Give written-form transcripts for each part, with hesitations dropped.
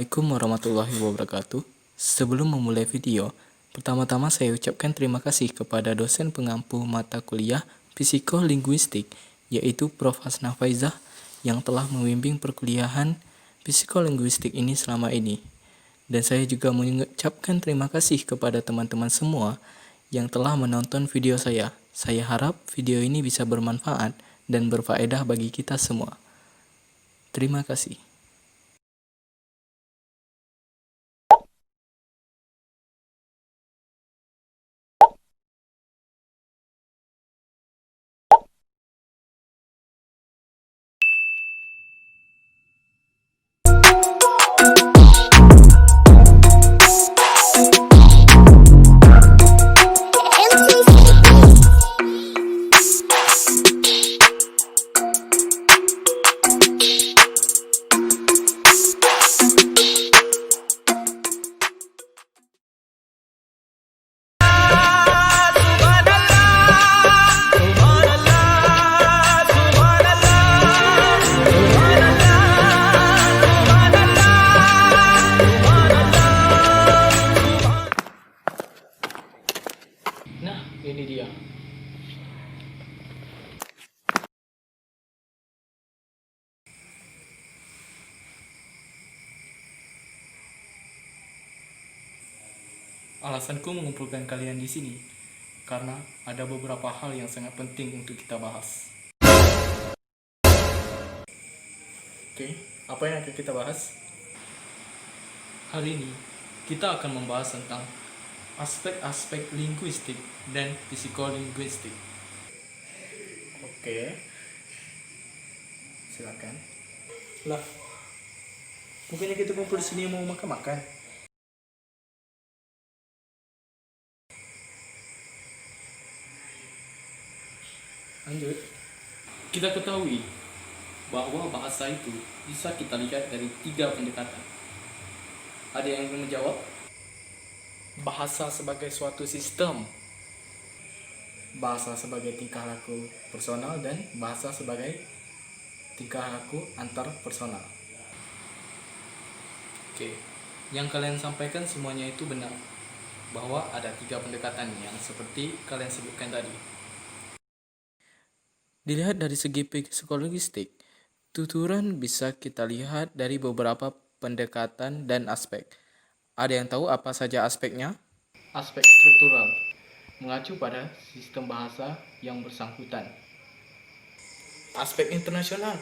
Assalamualaikum warahmatullahi wabarakatuh. Sebelum memulai video, pertama-tama saya ucapkan terima kasih kepada dosen pengampu mata kuliah Psikolinguistik, yaitu Prof. Hasna Faizah, yang telah membimbing perkuliahan psikolinguistik ini selama ini. Dan saya juga mengucapkan terima kasih kepada teman-teman semua yang telah menonton video saya. Saya harap video ini bisa bermanfaat dan berfaedah bagi kita semua. Terima kasih. Nah, ini dia. Alasanku mengumpulkan kalian di sini karena ada beberapa hal yang sangat penting untuk kita bahas. Oke, apa yang akan kita bahas? Hari ini kita akan membahas tentang aspek-aspek linguistik dan psikolinguistik. Oke, silakan. Lah, bukannya kita kumpul di sini mau makan-makan? Lanjut. Kita ketahui bahwa bahasa itu bisa kita lihat dari 3 pendekatan. Ada yang ingin menjawab? Bahasa sebagai suatu sistem, bahasa sebagai tingkah laku personal, dan bahasa sebagai tingkah laku antar personal. Oke, yang kalian sampaikan semuanya itu benar, bahwa ada 3 pendekatan yang seperti kalian sebutkan tadi. Dilihat dari segi psikologistik, tuturan bisa kita lihat dari beberapa pendekatan dan aspek. Ada yang tahu apa saja aspeknya? Aspek struktural, mengacu pada sistem bahasa yang bersangkutan. Aspek internasional,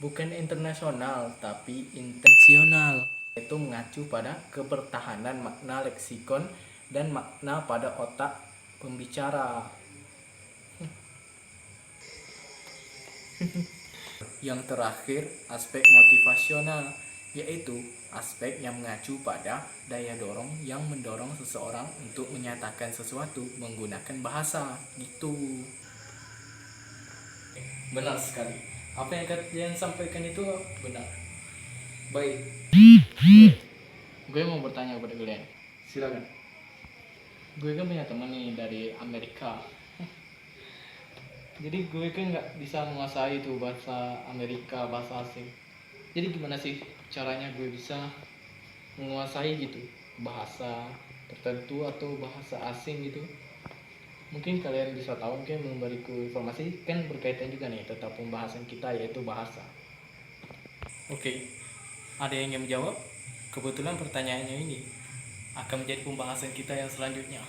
bukan internasional tapi intensional, yaitu mengacu pada kebertahanan makna leksikon dan makna pada otak pembicara. Yang terakhir, aspek motivasional, yaitu aspek yang mengacu pada daya dorong yang mendorong seseorang untuk menyatakan sesuatu menggunakan bahasa. Gitu. Benar sekali. Apa yang kalian sampaikan itu benar. Baik. Gue mau bertanya kepada kalian. Silakan. Gue kan punya teman nih dari Amerika. Jadi gue kan nggak bisa menguasai itu bahasa Amerika, bahasa asing. Jadi gimana sih caranya gue bisa menguasai gitu bahasa tertentu atau bahasa asing gitu? Mungkin kalian bisa tahu, mungkin memberiku informasi, kan berkaitan juga nih tentang pembahasan kita yaitu bahasa. Oke, ada yang ingin menjawab? Kebetulan pertanyaannya ini akan menjadi pembahasan kita yang selanjutnya.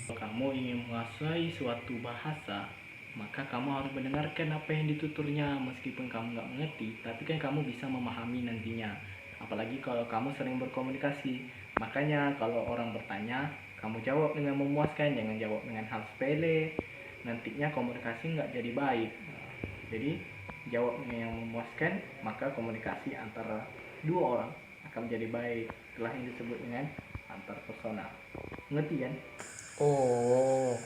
Kalau kamu ingin menguasai suatu bahasa, maka kamu harus mendengarkan apa yang dituturnya. Meskipun kamu nggak mengerti, tapi kan kamu bisa memahami nantinya. Apalagi kalau kamu sering berkomunikasi. Makanya kalau orang bertanya, kamu jawab dengan memuaskan, jangan jawab dengan hal sepele. Nantinya komunikasi nggak jadi baik. Jadi jawab dengan yang memuaskan, maka komunikasi antara 2 orang akan menjadi baik. Itulah yang disebut dengan antar personal. Ngerti kan? Oh.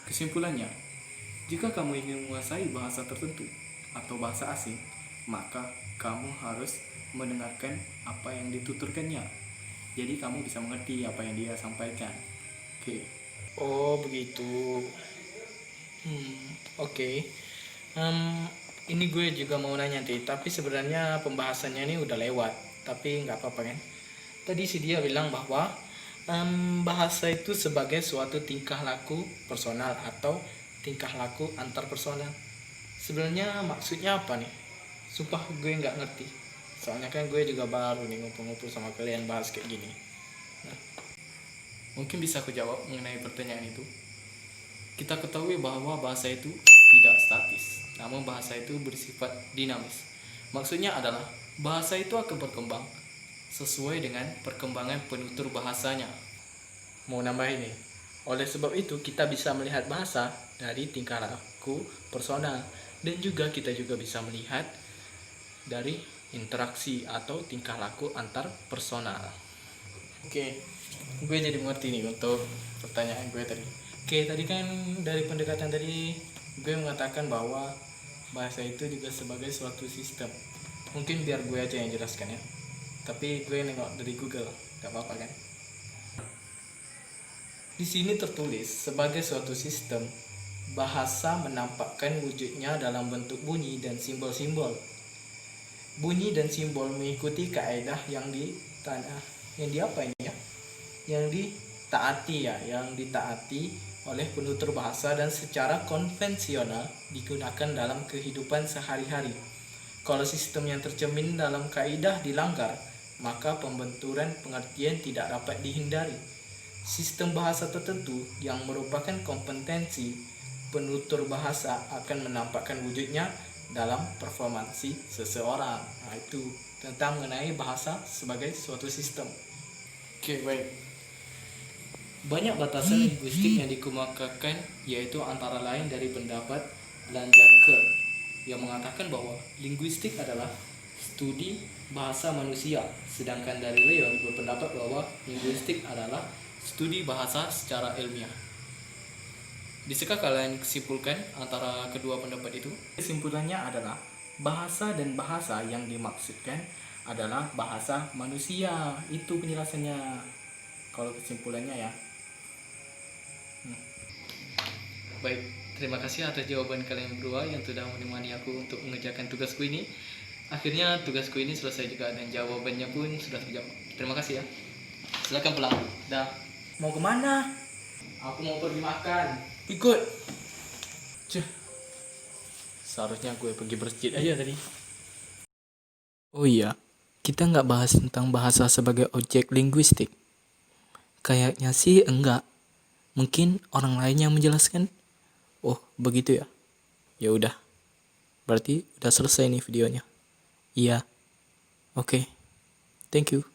Kesimpulannya, jika kamu ingin menguasai bahasa tertentu atau bahasa asing, maka kamu harus mendengarkan apa yang dituturkannya. Jadi kamu bisa mengerti apa yang dia sampaikan. Oke. Oh, begitu. Oke. Ini gue juga mau nanya, tapi sebenarnya pembahasannya ini udah lewat. tapi nggak apa-apa kan. Tadi si dia bilang bahwa bahasa itu sebagai suatu tingkah laku personal atau tingkah laku antar personal. Sebenarnya maksudnya apa nih? Sumpah gue nggak ngerti. Soalnya kan gue juga baru nih ngumpul-ngumpul sama kalian bahas kayak gini. Nah, mungkin bisa aku jawab mengenai pertanyaan itu. Kita ketahui bahwa bahasa itu tidak statis, namun bahasa itu bersifat dinamis. Maksudnya adalah bahasa itu akan berkembang sesuai dengan perkembangan penutur bahasanya. Mau nambah ini. Oleh sebab itu kita bisa melihat bahasa dari tingkah laku personal, dan juga kita juga bisa melihat dari interaksi atau tingkah laku antar personal. Oke, gue jadi mengerti nih untuk pertanyaan gue tadi. Oke, tadi kan dari pendekatan tadi gue mengatakan bahwa bahasa itu juga sebagai suatu sistem. Mungkin biar gue aja yang jelaskan ya. Tapi gue nengok dari Google, gak apa-apa kan? Di sini tertulis sebagai suatu sistem, bahasa menampakkan wujudnya dalam bentuk bunyi dan simbol-simbol. Bunyi dan simbol mengikuti kaidah yang ditaati oleh penutur bahasa dan secara konvensional digunakan dalam kehidupan sehari-hari. Kalau sistem yang tercermin dalam kaidah dilanggar, maka pembenturan pengertian tidak dapat dihindari. Sistem bahasa tertentu yang merupakan kompetensi penutur bahasa akan menampakkan wujudnya dalam performansi seseorang. Nah, itu tentang mengenai bahasa sebagai suatu sistem. Oke, baik. Banyak batasan linguistik yang dikemukakan, yaitu antara lain dari pendapat Lanjaker yang mengatakan bahwa linguistik adalah studi bahasa manusia, sedangkan dari Leon berpendapat bahwa linguistik adalah studi bahasa secara ilmiah. Bisakah kalian kesimpulkan antara kedua pendapat itu? Kesimpulannya adalah bahasa dan bahasa yang dimaksudkan adalah bahasa manusia. Itu penjelasannya. Kalau kesimpulannya ya. Baik, terima kasih atas jawaban kalian berdua yang sudah menemani aku untuk mengerjakan tugasku ini. Akhirnya tugasku ini selesai juga dan jawabannya pun sudah terjawab. Terima kasih ya. Silakan pulang. Dah. Mau kemana? Aku mau pergi makan. Ikut. Seharusnya gue pergi masjid aja tadi. Oh iya, kita nggak bahas tentang bahasa sebagai objek linguistik. Kayaknya sih enggak. Mungkin orang lain yang menjelaskan. Oh, begitu ya. Ya udah. Berarti udah selesai nih videonya. Iya. Oke. Thank you.